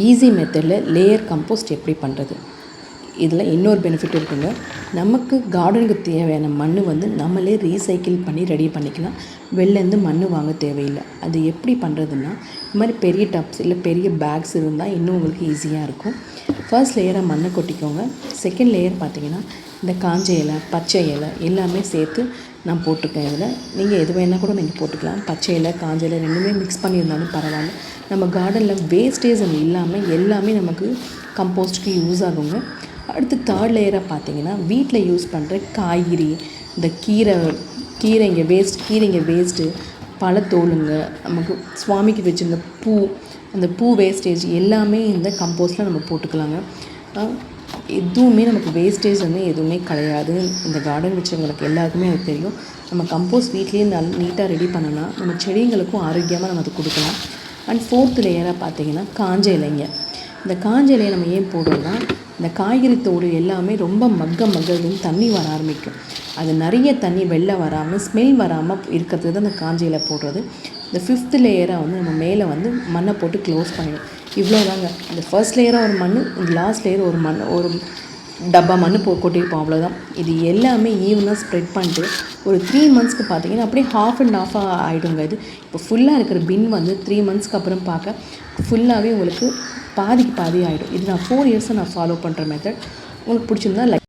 Easy மெத்தடில் layer compost எப்படி பண்ணுறது. இதில் இன்னொரு பெனிஃபிட் இருக்குங்க. நமக்கு கார்டனுக்கு தேவையான மண் வந்து நம்மளே ரீசைக்கிள் பண்ணி ரெடி பண்ணிக்கலாம். வெளிலேருந்து மண் வாங்க தேவையில்லை. அது எப்படி பண்ணுறதுன்னா, இது மாதிரி பெரிய டப்ஸ் இல்லை பெரிய பேக்ஸ் இருந்தால் இன்னும் உங்களுக்கு ஈஸியாக இருக்கும். ஃபர்ஸ்ட் லேயராக மண்ணை கொட்டிக்கோங்க. செகண்ட் லேயர் பார்த்திங்கன்னா இந்த காஞ்ச இலை, பச்சை இலை எல்லாமே சேர்த்து நான் போட்டிருக்கேன். இதில் நீங்கள் எது வேணால் கூட நீங்கள் போட்டுக்கலாம். பச்சை இலை, காஞ்ச இலை ரெண்டுமே மிக்ஸ் பண்ணியிருந்தாலும் பரவாயில்ல. நம்ம கார்டனில் வேஸ்டேஜ் இல்லாமல் எல்லாமே நமக்கு கம்போஸ்ட்டுக்கு யூஸ் ஆகுங்க. அடுத்து தேர்ட் லேயராக பார்த்தீங்கன்னா வீட்டில் யூஸ் பண்ணுற காய்கறி, இந்த கீரைங்க வேஸ்ட்டு, பழத்தோலுங்க, நமக்கு சுவாமிக்கு வச்சுருந்த அந்த பூ வேஸ்டேஜ் எல்லாமே இந்த கம்போஸ்ட்டில் நம்ம போட்டுக்கலாங்க. எதுவுமே நமக்கு வேஸ்டேஜ் எதுவுமே கிடையாது. இந்த கார்டன் வச்சவங்களுக்கு எல்லாருக்குமே அது தெரியும். நம்ம கம்போஸ்ட் வீட்லேயே நீட்டாக ரெடி பண்ணோன்னா நம்ம செடிங்களுக்கும் ஆரோக்கியமாக நம்ம அதை கொடுக்கலாம். அண்ட் ஃபோர்த் லேயராக பார்த்தீங்கன்னா காஞ்ச இலைங்க. இந்த காஞ்ச இலையை நம்ம ஏன் போடுறோம்னா, இந்த காய்கறி தோடு எல்லாமே ரொம்ப மக்கதுன்னு தண்ணி வர ஆரம்பிக்கும். அது நிறைய தண்ணி வெளில வராமல் ஸ்மெல் வராமல் இருக்கிறது தான் இந்த காஞ்ச இலை போடுறது. இந்த ஃபிஃப்த் லேயராக நம்ம மேலே மண்ணை போட்டு க்ளோஸ் பண்ணிடும். இவ்வளோதாங்க. இந்த ஃபர்ஸ்ட் லேயராக ஒரு மண், இந்த லாஸ்ட் லேயர் ஒரு டப்பா மண் கொட்டியிருப்போம். அவ்வளோதான். இது எல்லாமே ஈவனாக ஸ்ப்ரெட் பண்ணிட்டு ஒரு 3 மந்த்ஸ்க்கு பார்த்தீங்கன்னா அப்படியே ஹாஃப் அண்ட் ஆஃபாக ஆகிடுங்க. இது இப்போ ஃபுல்லாக இருக்கிற பின் 3 மந்த்ஸ்க்கு அப்புறம் பார்க்க ஃபுல்லாகவே உங்களுக்கு பாதிக்கு பாதி ஆகிடும். இது நான் 4 இயர்ஸாக நான் ஃபாலோ பண்ணுற மெத்தட். உங்களுக்கு பிடிச்சிருந்தா